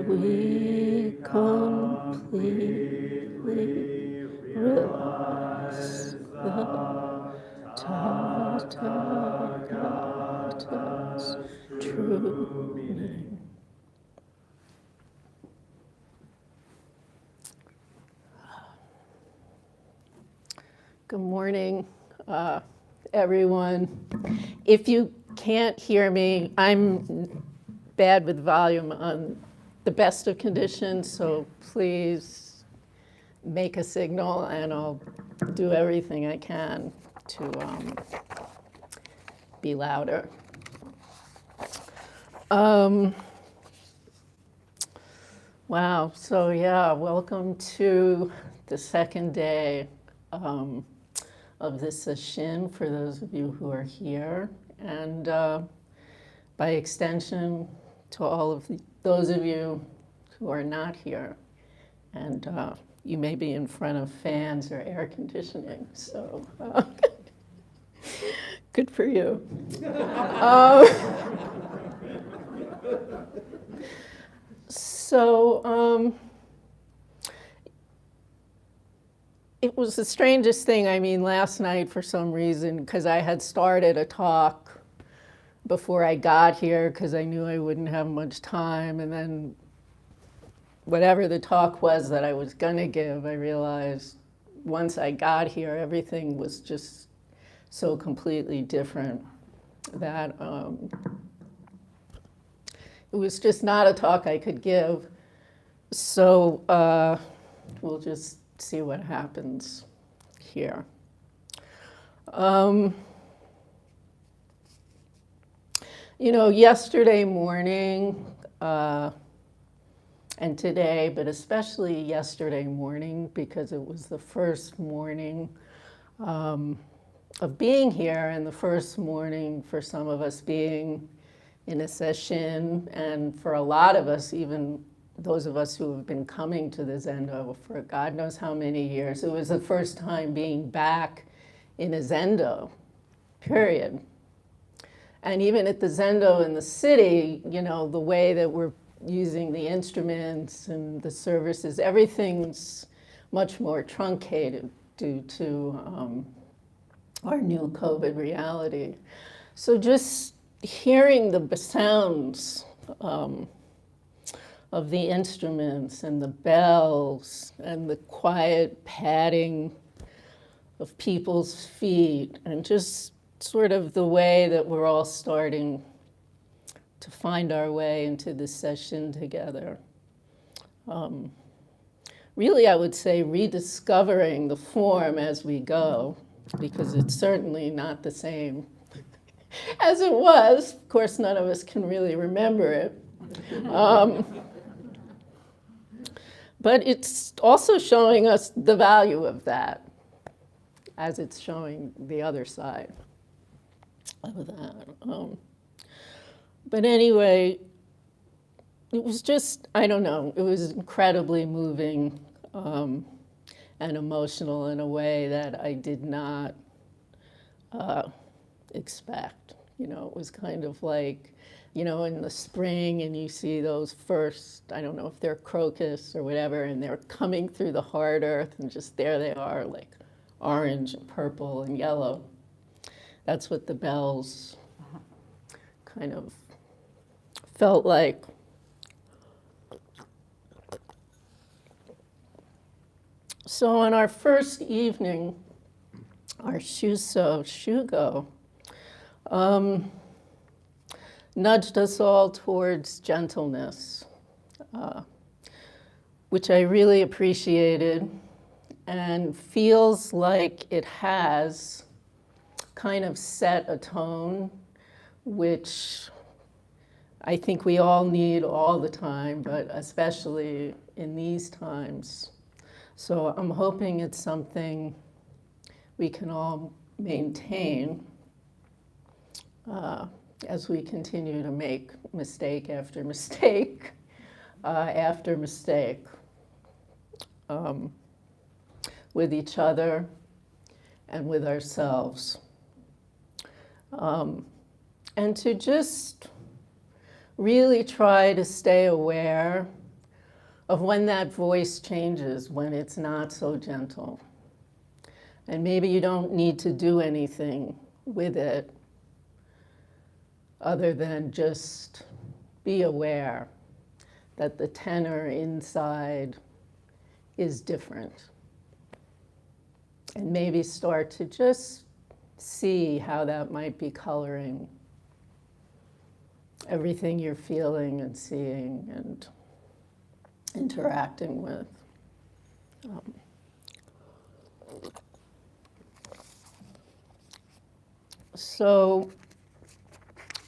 we completely realize the Tathagata's true meaning. Good morning, everyone. If you can't hear me, I'm bad with volume on the best of conditions, so please make a signal and I'll do everything I can to be louder. Wow, so yeah, welcome to the second day of this Sesshin for those of you who are here, and by extension to all of those of you who are not here. And you may be in front of fans or air conditioning, so good for you. So it was the strangest thing. I mean, last night for some reason, because I had started a talk before I got here because I knew I wouldn't have much time, and then whatever the talk was that I was going to give, I realized once I got here, everything was just so completely different that it was just not a talk I could give. So we'll just see what happens here. You know, yesterday morning, and today, but especially yesterday morning, because it was the first morning of being here, and the first morning for some of us being in a session, and for a lot of us, even those of us who have been coming to the Zendo for God knows how many years, it was the first time being back in a Zendo, period. And even at the Zendo in the city, you know, the way that we're using the instruments and the services, everything's much more truncated due to our new COVID reality. So just hearing the sounds of the instruments and the bells and the quiet padding of people's feet, and just sort of the way that we're all starting to find our way into this session together. Really, I would say rediscovering the form as we go, because it's certainly not the same as it was. Of course, none of us can really remember it. But it's also showing us the value of that, as it's showing the other side of that. But anyway, it was just, I don't know, it was incredibly moving and emotional in a way that I did not expect. You know, it was kind of like, you know, in the spring and you see those first, I don't know if they're crocus or whatever, and they're coming through the hard earth, and just there they are, like orange and purple and yellow. That's what the bells kind of felt like. So on our first evening, our Shugo, nudged us all towards gentleness, which I really appreciated, and feels like it has kind of set a tone, which I think we all need all the time, but especially in these times. So I'm hoping it's something we can all maintain as we continue to make mistake after mistake after mistake with each other and with ourselves. And to just really try to stay aware of when that voice changes, when it's not so gentle. And maybe you don't need to do anything with it other than just be aware that the tenor inside is different. And maybe start to just see how that might be coloring everything you're feeling and seeing and interacting with. So,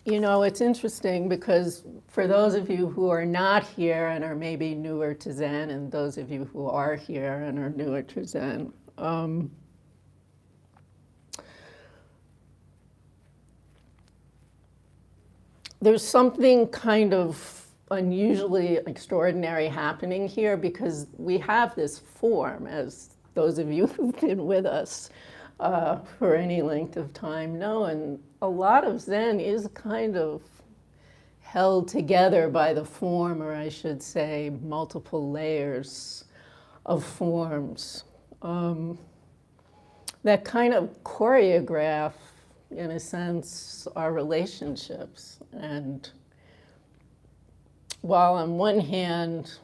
you know, it's interesting because for those of you who are not here and are maybe newer to Zen, and those of you who are here and are newer to Zen, there's something kind of unusually extraordinary happening here because we have this form, as those of you who've been with us for any length of time know, and a lot of Zen is kind of held together by the form, or I should say multiple layers of forms that kind of choreograph, in a sense, our relationships. And while on one hand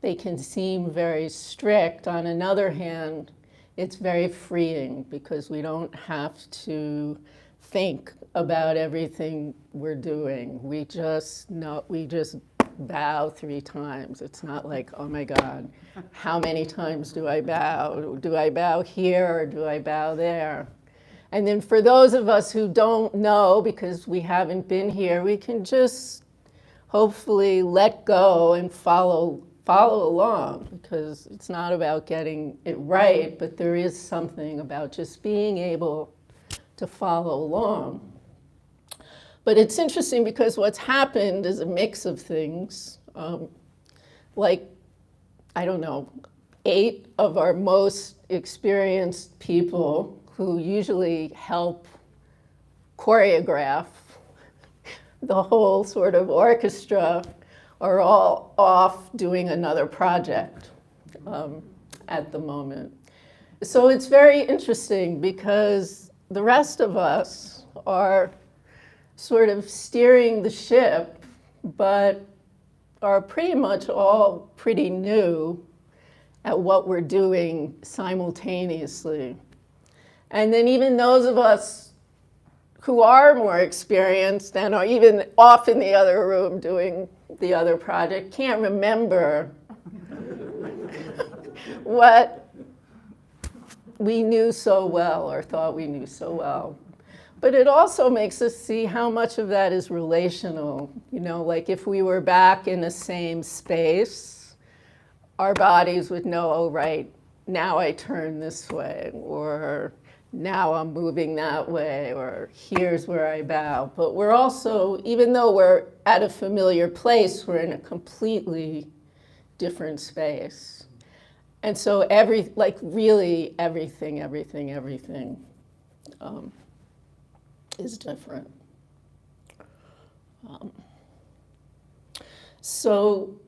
they can seem very strict, on another hand it's very freeing because we don't have to think about everything we're doing. We just bow 3 times. It's not like, oh my God, how many times do I bow? Do I bow here or do I bow there? And then for those of us who don't know, because we haven't been here, we can just hopefully let go and follow along, because it's not about getting it right, but there is something about just being able to follow along. But it's interesting because what's happened is a mix of things. Like, I don't know, 8 of our most experienced people who usually help choreograph the whole sort of orchestra are all off doing another project at the moment. So it's very interesting because the rest of us are sort of steering the ship, but are pretty much all pretty new at what we're doing simultaneously. And then even those of us who are more experienced and are even off in the other room doing the other project can't remember what we knew so well or thought we knew so well. But it also makes us see how much of that is relational. You know, like if we were back in the same space, our bodies would know, oh, right, now I turn this way, or now I'm moving that way, or here's where I bow. But we're also, even though we're at a familiar place, we're in a completely different space. And so really everything is different. So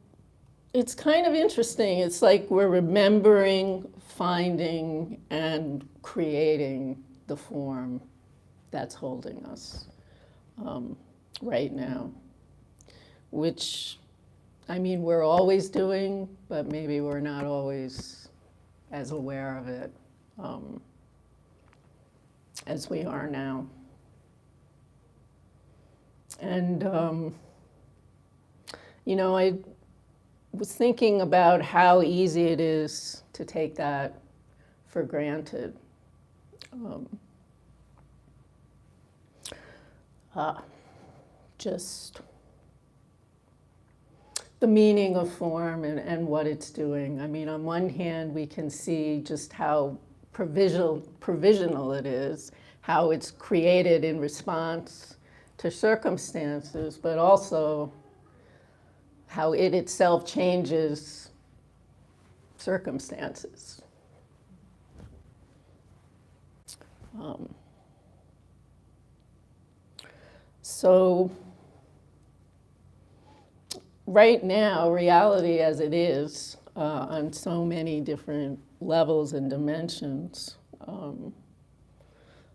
it's kind of interesting. It's like we're remembering, finding, and creating the form that's holding us right now, which, I mean, we're always doing, but maybe we're not always as aware of it as we are now. And, you know, I was thinking about how easy it is to take that for granted. Just the meaning of form and what it's doing. I mean, on one hand, we can see just how provisional it is, how it's created in response to circumstances, but also how it itself changes circumstances. So right now, reality as it is, on so many different levels and dimensions,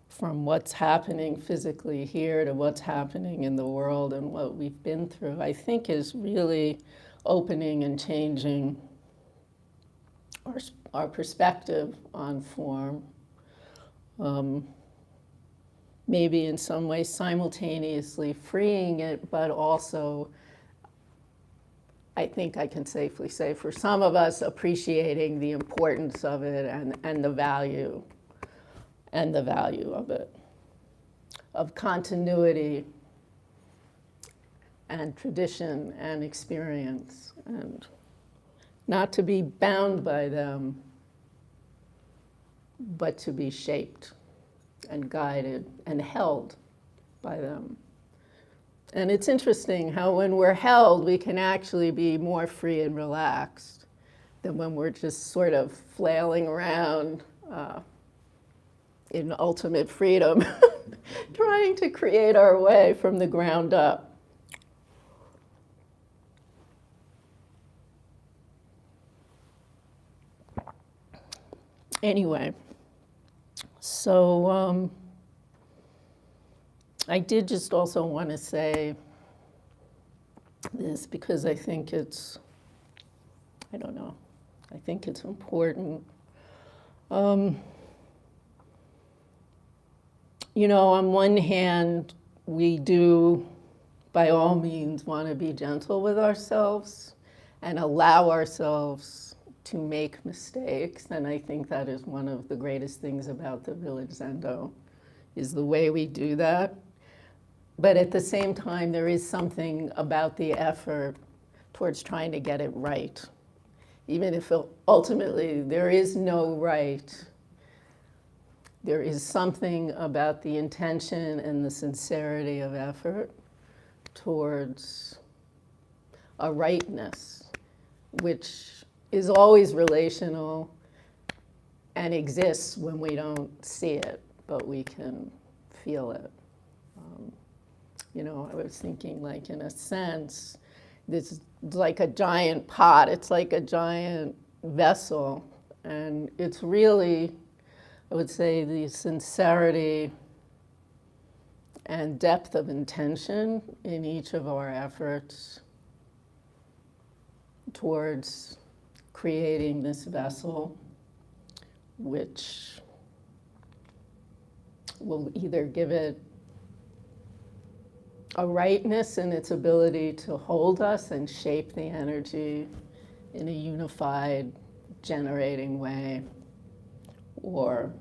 from what's happening physically here to what's happening in the world and what we've been through, I think is really opening and changing our perspective on form. Maybe in some ways simultaneously freeing it, but also, I think I can safely say, for some of us, appreciating the importance of it and the value of it, of continuity and tradition and experience, and not to be bound by them, but to be shaped and guided and held by them. And it's interesting how when we're held, we can actually be more free and relaxed than when we're just sort of flailing around in ultimate freedom, trying to create our way from the ground up. Anyway, so I did just also want to say this because I think it's, I don't know, I think it's important. You know, on one hand, we do, by all means, want to be gentle with ourselves and allow ourselves to make mistakes. And I think that is one of the greatest things about the Village Zendo, is the way we do that. But at the same time, there is something about the effort towards trying to get it right. Even if ultimately there is no right, there is something about the intention and the sincerity of effort towards a rightness, which is always relational and exists when we don't see it, but we can feel it. You know, I was thinking, like, in a sense, this is like a giant pot. It's like a giant vessel. And it's really, I would say, the sincerity and depth of intention in each of our efforts towards creating this vessel, which will either give it a rightness in its ability to hold us and shape the energy in a unified, generating way, or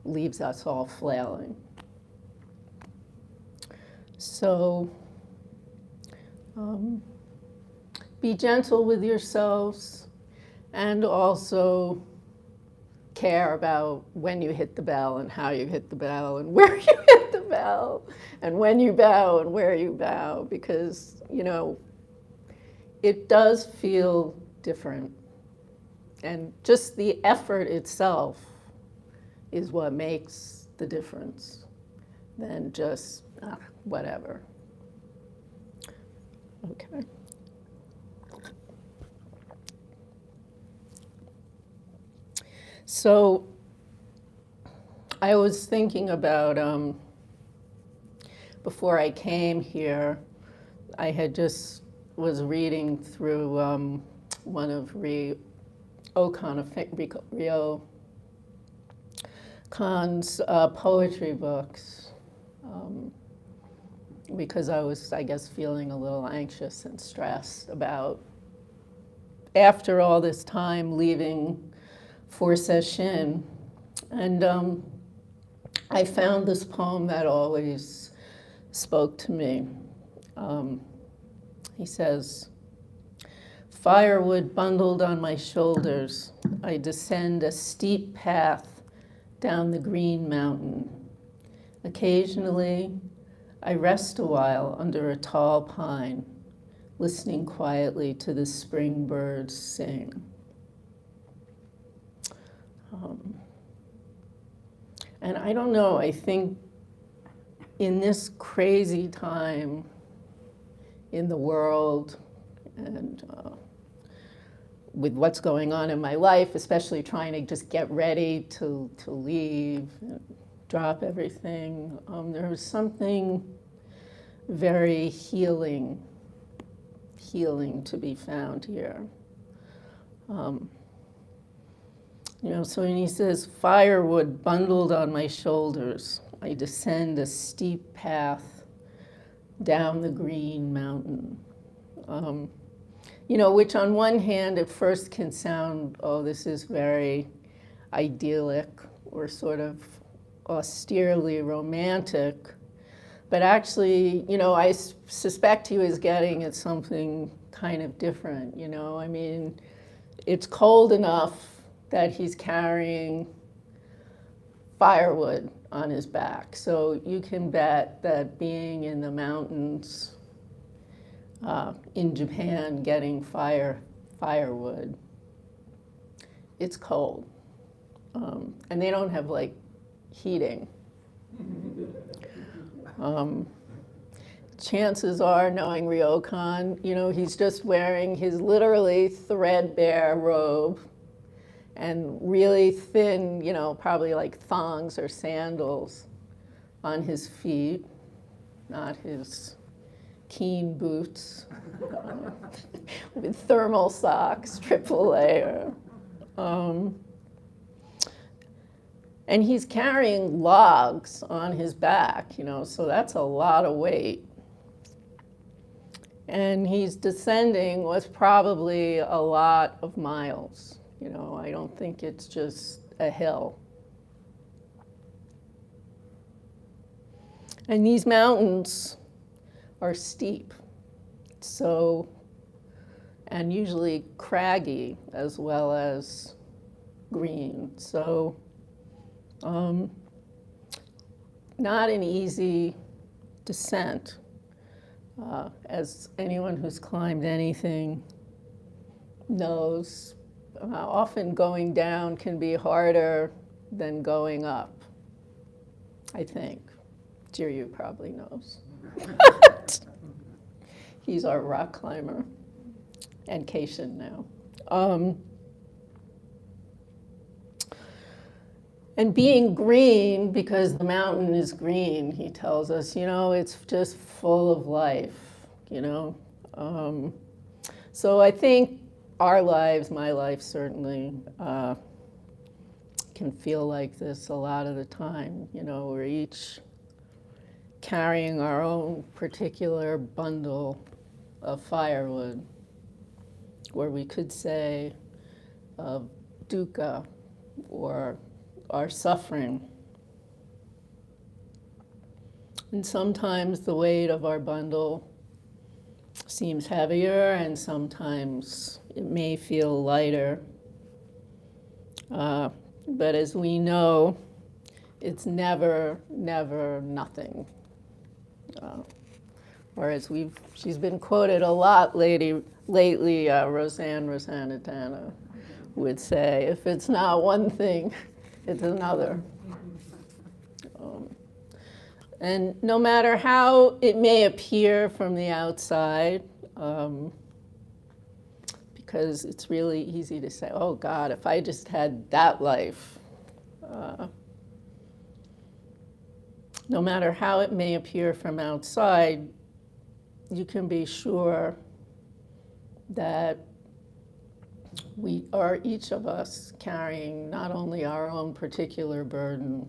leaves us all flailing. So be gentle with yourselves, and also care about when you hit the bell and how you hit the bell and where you hit the bell and when you bow and where you bow, because, you know, it does feel different. And just the effort itself is what makes the difference than just whatever. Okay. So I was thinking about, before I came here, I had just was reading through one of Ryo Kan's poetry books, because I was, I guess, feeling a little anxious and stressed about, after all this time, leaving for Sesshin. And I found this poem that always spoke to me. He says, "Firewood bundled on my shoulders, I descend a steep path down the green mountain. Occasionally, I rest a while under a tall pine, listening quietly to the spring birds sing." And I don't know, I think in this crazy time in the world and with what's going on in my life, especially trying to just get ready to leave and drop everything. There was something very healing to be found here. So when he says, firewood bundled on my shoulders, I descend a steep path down the green mountain. Which on one hand at first can sound, oh, this is very idyllic or sort of austerely romantic. But actually, I suspect he was getting at something kind of different, I mean, it's cold enough that he's carrying firewood on his back. So you can bet that being in the mountains in Japan getting firewood, it's cold. And they don't have like heating. Chances are, knowing Ryokan, he's just wearing his literally threadbare robe and really thin, probably like thongs or sandals on his feet, not his keen boots with thermal socks, triple layer. And he's carrying logs on his back, so that's a lot of weight. And he's descending with probably a lot of miles. I don't think it's just a hill. And these mountains are steep, and usually craggy as well as green. So not an easy descent. As anyone who's climbed anything knows, often going down can be harder than going up, I think. Jiryu probably knows. He's our rock climber, and Keishin now. And being green, because the mountain is green, he tells us, it's just full of life, So I think our lives, my life certainly, can feel like this a lot of the time. We're each carrying our own particular bundle of firewood, or we could say of dukkha, or our suffering. And sometimes the weight of our bundle seems heavier, and sometimes it may feel lighter. But as we know, it's never nothing. Or as she's been quoted a lot lately, Roseanne Rosanatana would say, if it's not one thing, it's another. And no matter how it may appear from the outside, because it's really easy to say, oh God, if I just had that life. No matter how it may appear from outside, you can be sure that we are, each of us, carrying not only our own particular burden,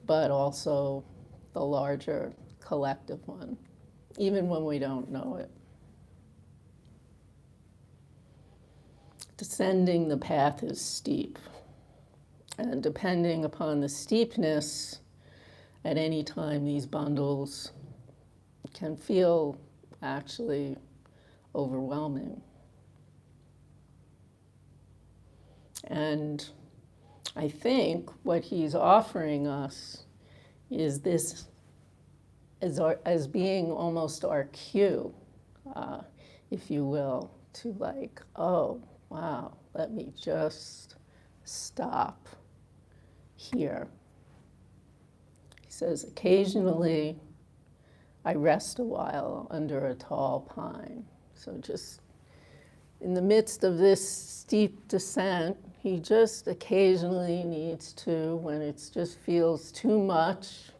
but also the larger collective one, even when we don't know it. Descending the path is steep, and depending upon the steepness, at any time these bundles can feel actually overwhelming. And I think what he's offering us is this as being almost our cue, if you will, to like, oh, wow, let me just stop here. He says, occasionally I rest a while under a tall pine. So just in the midst of this steep descent, he just occasionally needs to, when it just feels too much,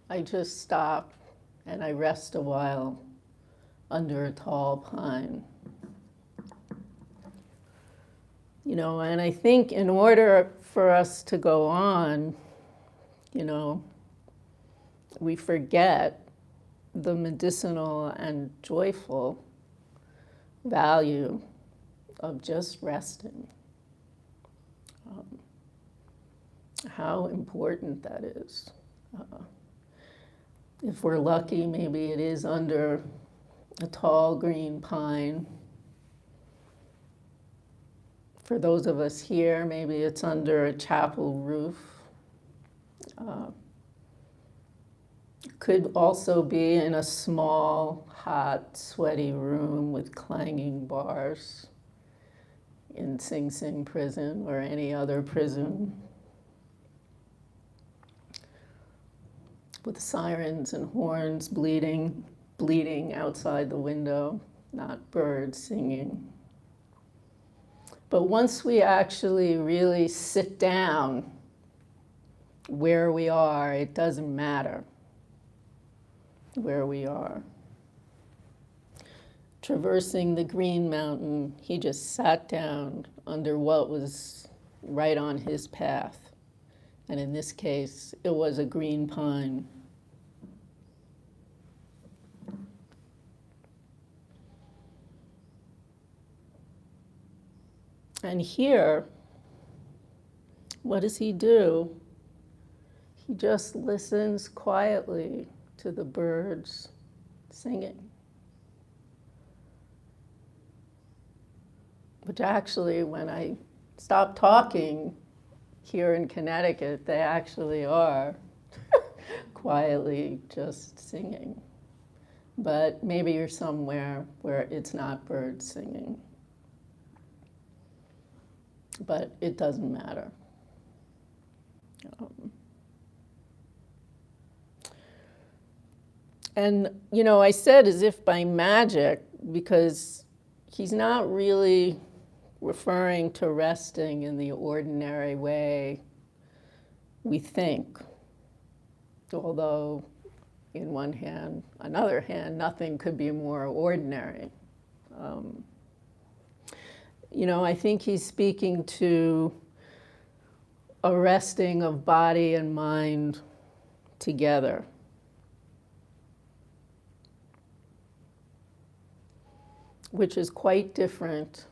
I just stop and I rest a while under a tall pine. You know, and I think in order for us to go on, you know, we forget the medicinal and joyful value of just resting. How important that is. If we're lucky, maybe it is under a tall green pine. For those of us here, maybe it's under a chapel roof. Could also be in a small, hot, sweaty room with clanging bars in Sing Sing prison or any other prison, with sirens and horns bleeding outside the window, not birds singing. But once we actually really sit down where we are, it doesn't matter where we are. Traversing the Green Mountain, he just sat down under what was right on his path. And in this case, it was a green pine. And here, what does he do? He just listens quietly to the birds singing. Which actually, when I stop talking here in Connecticut, they actually are quietly just singing. But maybe you're somewhere where it's not birds singing. But it doesn't matter. And, you know, I said as if by magic, because he's not really referring to resting in the ordinary way we think. Although, another hand, nothing could be more ordinary. You know, I think he's speaking to a resting of body and mind together. Which is quite different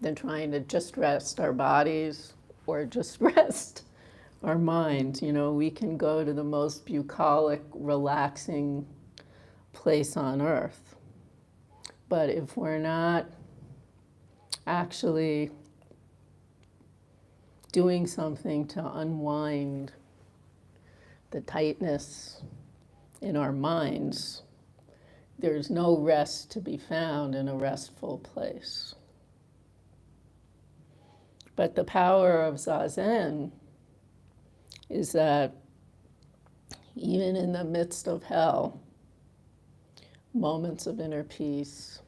than trying to just rest our bodies or just rest our minds. You know, we can go to the most bucolic, relaxing place on earth. But if we're not actually doing something to unwind the tightness in our minds, there's no rest to be found in a restful place. But the power of Zazen is that even in the midst of hell, moments of inner peace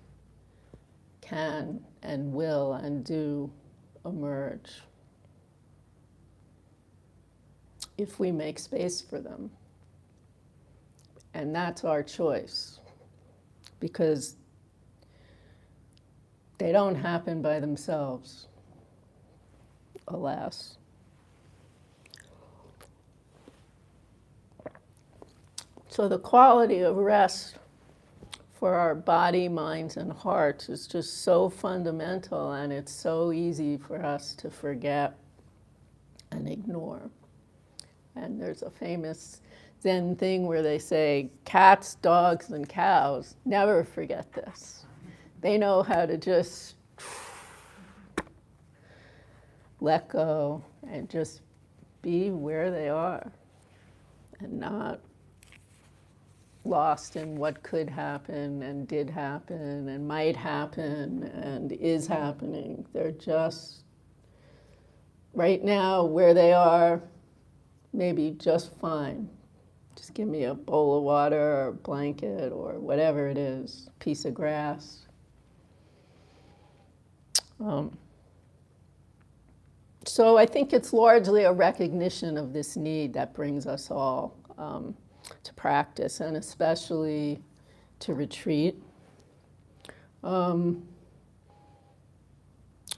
can and will and do emerge if we make space for them. And that's our choice, because they don't happen by themselves, alas. So the quality of rest for our body, minds, and hearts is just so fundamental, and it's so easy for us to forget and ignore. And there's a famous Zen thing where they say, cats, dogs, and cows never forget this. They know how to just let go and just be where they are and not lost in what could happen and did happen and might happen and is happening. They're just right now where they are, maybe just fine, Just give me a bowl of water or a blanket or whatever it is, piece of grass. So I think it's largely a recognition of this need that brings us all to practice, and especially to retreat.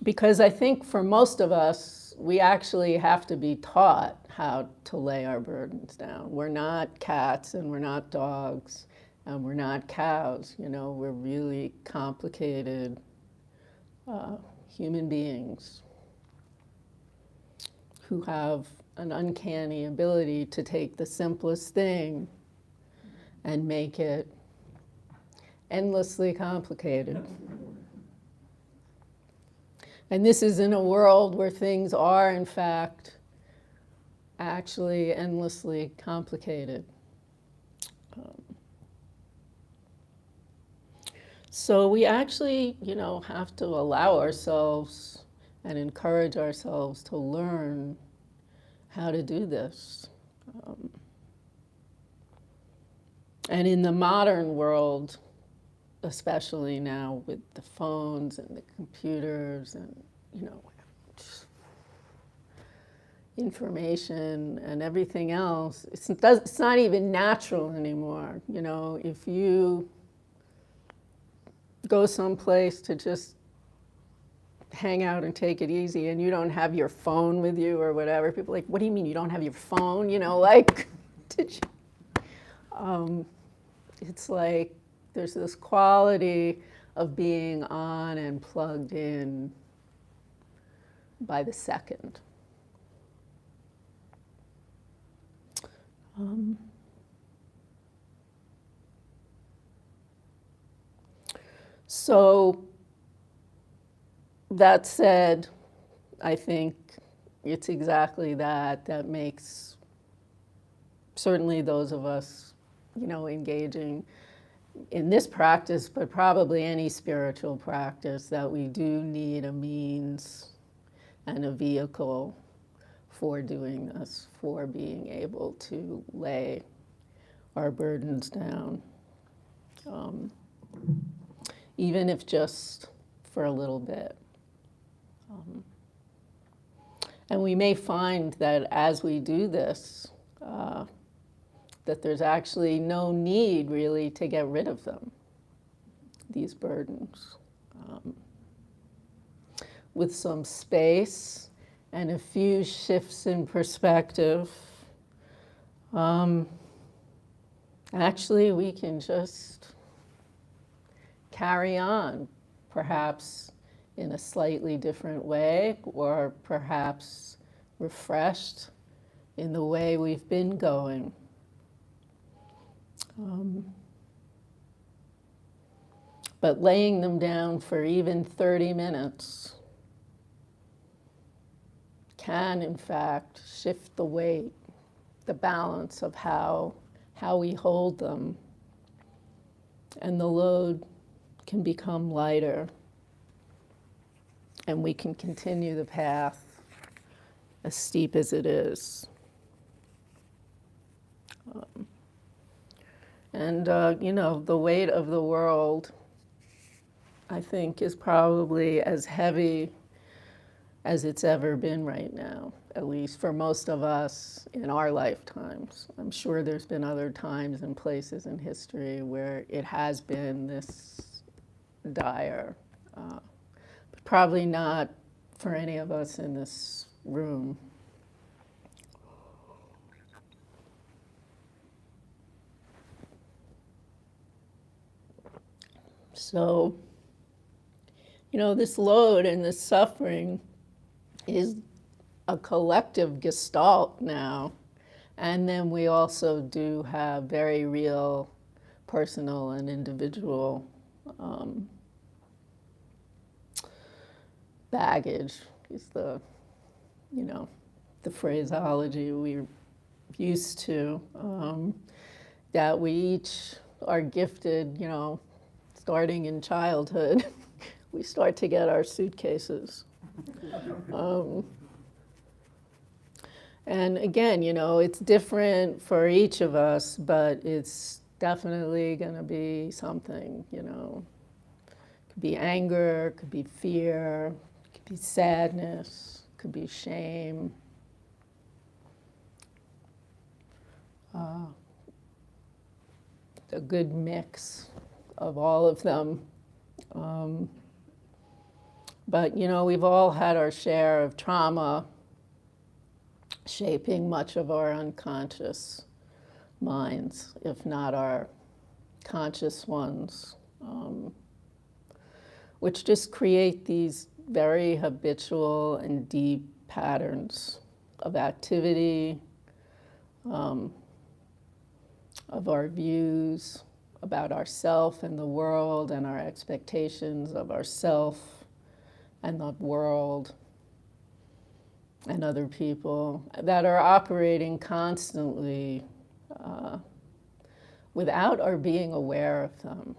Because I think for most of us, we actually have to be taught how to lay our burdens down. We're not cats and we're not dogs and we're not cows. You know, we're really complicated human beings who have an uncanny ability to take the simplest thing and make it endlessly complicated. And this is in a world where things are, in fact, actually endlessly complicated. So we actually, have to allow ourselves and encourage ourselves to learn how to do this. And in the modern world, especially now with the phones and the computers and, information and everything else, it's not even natural anymore. If you go someplace to just hang out and take it easy and you don't have your phone with you or whatever, people are like, what do you mean you don't have your phone? Did you? It's like there's this quality of being on and plugged in by the second. So that said, I think it's exactly that makes certainly those of us, engaging in this practice, but probably any spiritual practice, that we do need a means and a vehicle for doing this, for being able to lay our burdens down, even if just for a little bit. And we may find that as we do this, that there's actually no need really to get rid of them, these burdens. With some space and a few shifts in perspective, actually we can just carry on, perhaps in a slightly different way, or perhaps refreshed in the way we've been going. But laying them down for even 30 minutes can, in fact, shift the weight, the balance of how we hold them, and the load can become lighter, and we can continue the path, as steep as it is. The weight of the world, I think, is probably as heavy as it's ever been right now, at least for most of us in our lifetimes. I'm sure there's been other times and places in history where it has been this dire, but probably not for any of us in this room. So, this load and this suffering is a collective gestalt now. And then we also do have very real personal and individual baggage, is the phraseology we're used to, that we each are gifted, starting in childhood. We start to get our suitcases. And again, it's different for each of us, but it's definitely going to be something, Could be anger, could be fear, could be sadness, could be shame. A good mix of all of them. But, we've all had our share of trauma shaping much of our unconscious minds, if not our conscious ones, which just create these very habitual and deep patterns of activity, of our views about ourself and the world, and our expectations of ourself and the world and other people that are operating constantly without our being aware of them,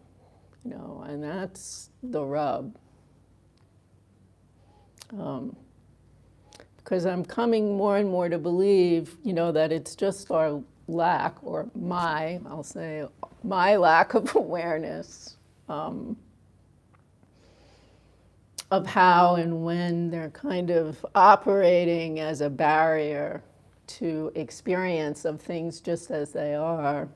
and that's the rub. Because I'm coming more and more to believe, that it's just our lack, or I'll say, my lack of awareness of how and when they're kind of operating as a barrier to experience of things just as they are,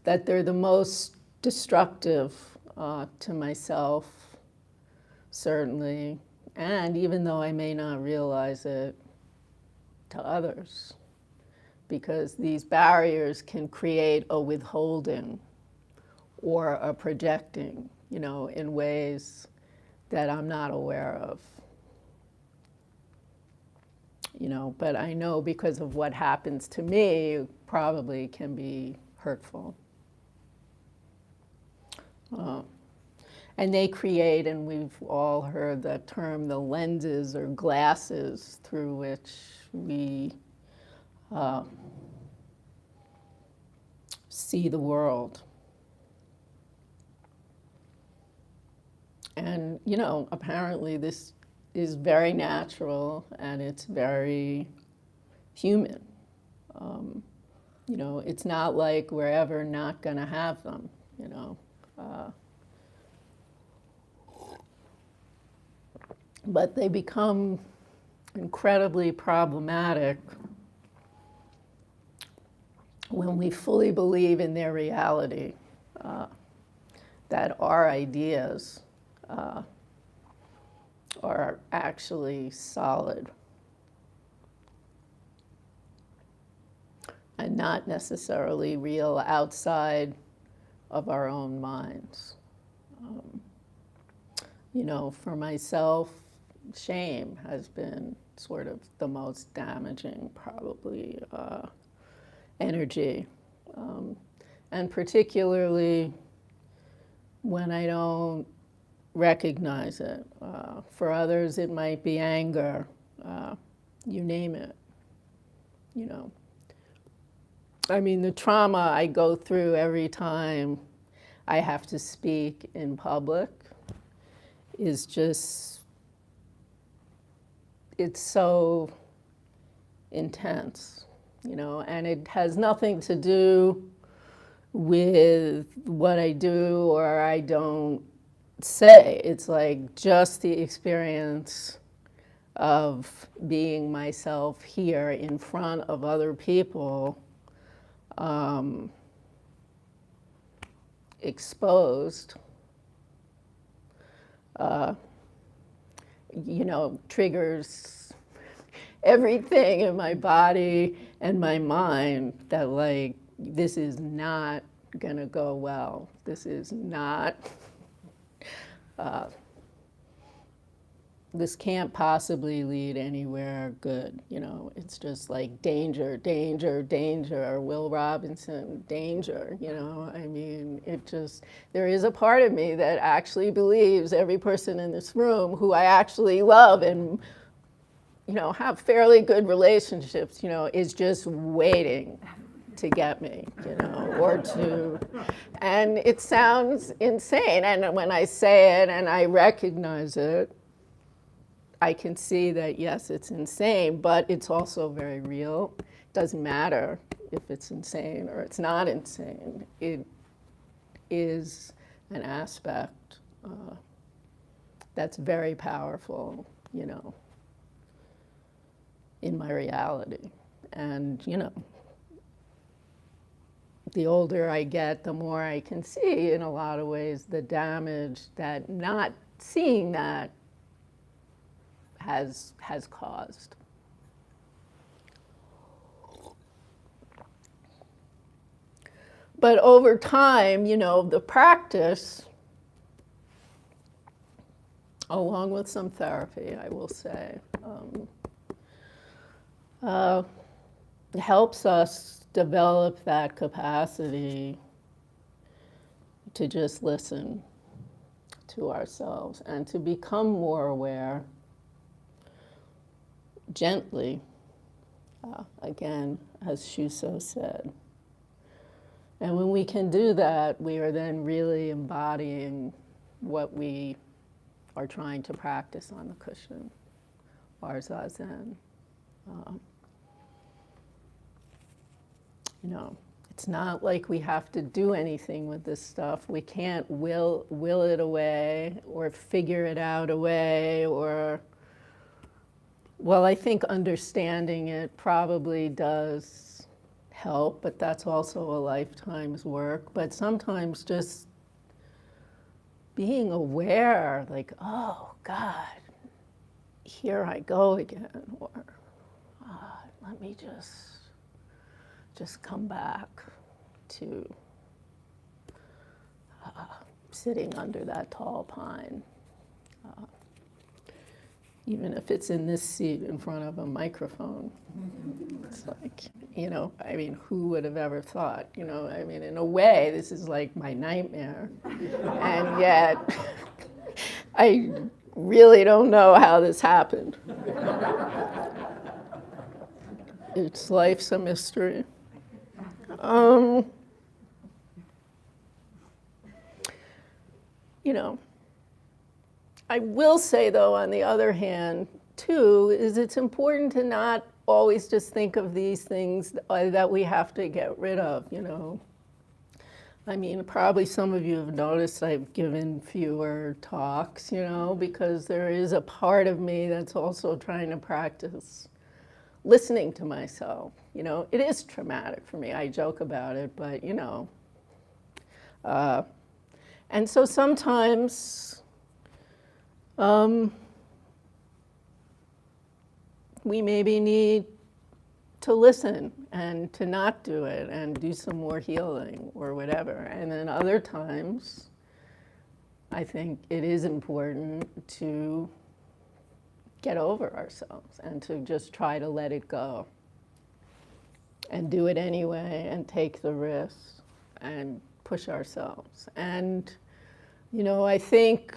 that they're the most destructive to myself, certainly, and even though I may not realize it, to others, because these barriers can create a withholding or a projecting, in ways that I'm not aware of. But I know because of what happens to me, probably can be hurtful. And they create, and we've all heard that term, the lenses or glasses through which we see the world. And, apparently this is very natural and it's very human. It's not like we're ever not going to have them, but they become incredibly problematic when we fully believe in their reality, that our ideas are actually solid and not necessarily real outside of our own minds. For myself, shame has been sort of the most damaging, probably, energy. And particularly when I don't recognize it. For others, it might be anger, you name it, the trauma I go through every time I have to speak in public is just, it's so intense, and it has nothing to do with what I do or I don't say. It's like just the experience of being myself here in front of other people, exposed, triggers everything in my body and my mind that, like, this is not gonna go well. This is not, this can't possibly lead anywhere good, It's just like danger, danger, danger, Will Robinson, danger, there is a part of me that actually believes every person in this room who I actually love and, have fairly good relationships, is just waiting to get me, or to, and it sounds insane. And when I say it and I recognize it, I can see that, yes, it's insane, but it's also very real. It doesn't matter if it's insane or it's not insane. It is an aspect that's very powerful, in my reality. And, the older I get, the more I can see, in a lot of ways, the damage that not seeing that has caused. But over time, the practice, along with some therapy, I will say, helps us develop that capacity to just listen to ourselves and to become more aware gently, again, as Shuso said. And when we can do that, we are then really embodying what we are trying to practice on the cushion, our zazen. It's not like we have to do anything with this stuff. We can't will it away or figure it out away or, well, I think understanding it probably does help, but that's also a lifetime's work. But sometimes just being aware, like, oh, God, here I go again, or let me just come back to sitting under that tall pine. Even if it's in this seat in front of a microphone. It's like, who would have ever thought, in a way, this is like my nightmare. And yet, I really don't know how this happened. It's life's a mystery. I will say, though, on the other hand, too, is it's important to not always just think of these things that we have to get rid of, Probably some of you have noticed I've given fewer talks, because there is a part of me that's also trying to practice listening to myself. It is traumatic for me. I joke about it, but, and so sometimes we maybe need to listen and to not do it and do some more healing or whatever. And then other times, I think it is important to get over ourselves and to just try to let it go and do it anyway and take the risk and push ourselves. And, I think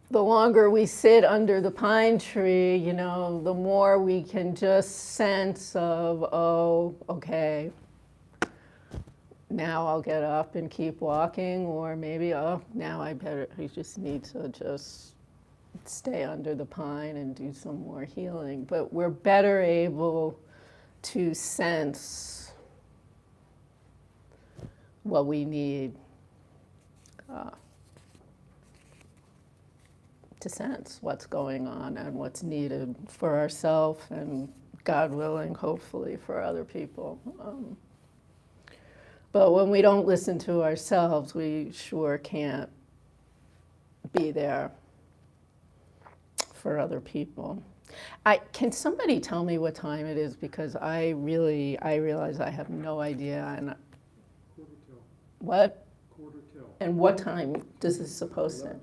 the longer we sit under the pine tree, the more we can just sense of, oh, okay, now I'll get up and keep walking, or maybe, oh, now I just need to just stay under the pine and do some more healing. But we're better able to sense what we need to sense what's going on and what's needed for ourselves and, God willing, hopefully for other people. But when we don't listen to ourselves, we sure can't be there for other people. Can somebody tell me what time it is? Because I realize I have no idea. And Quarter till. What? Quarter till. And what time does this supposed to? 11:45.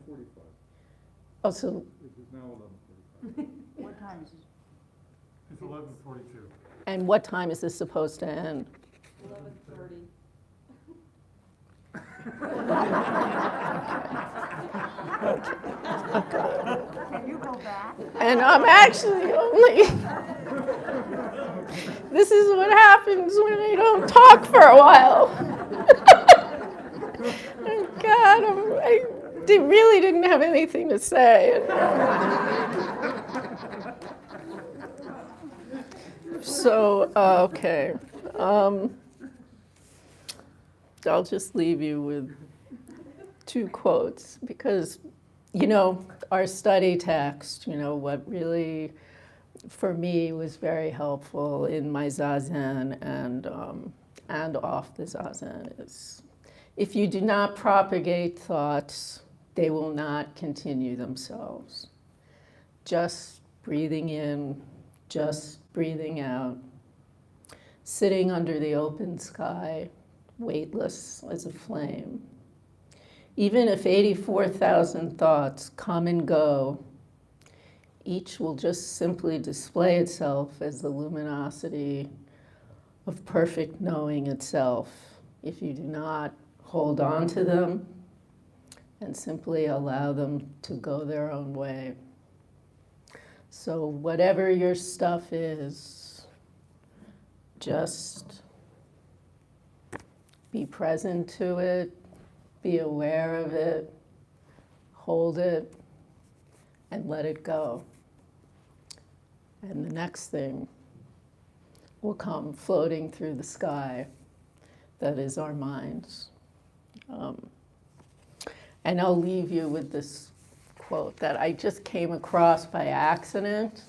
Oh, so. It is now 11:45. What time is it? It's 11:42. And what time is this supposed to end? 11:30. Can you go back? And I'm actually only. This is what happens when I don't talk for a while. Oh, God, really didn't have anything to say. So, okay. I'll just leave you with 2 quotes because, our study text, what really, for me, was very helpful in my zazen and off the zazen is, if you do not propagate thoughts, they will not continue themselves. Just breathing in, just breathing out, sitting under the open sky, weightless as a flame. Even if 84,000 thoughts come and go, each will just simply display itself as the luminosity of perfect knowing itself if you do not hold on to them and simply allow them to go their own way. So whatever your stuff is, just be present to it, be aware of it, hold it, and let it go. And the next thing will come floating through the sky. That is our minds. And I'll leave you with this quote that I just came across by accident.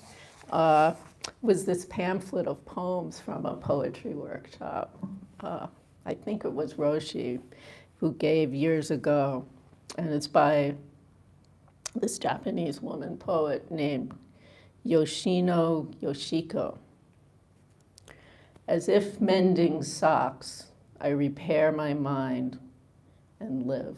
Was this pamphlet of poems from a poetry workshop. I think it was Roshi who gave years ago. And it's by this Japanese woman poet named Yoshino Yoshiko. As if mending socks, I repair my mind and live.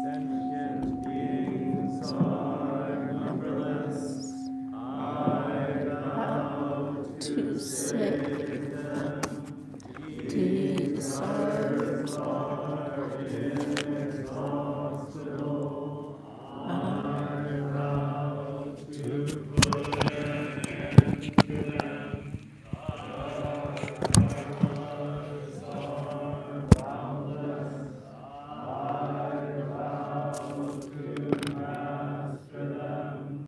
Sentient beings are numberless. I vow To say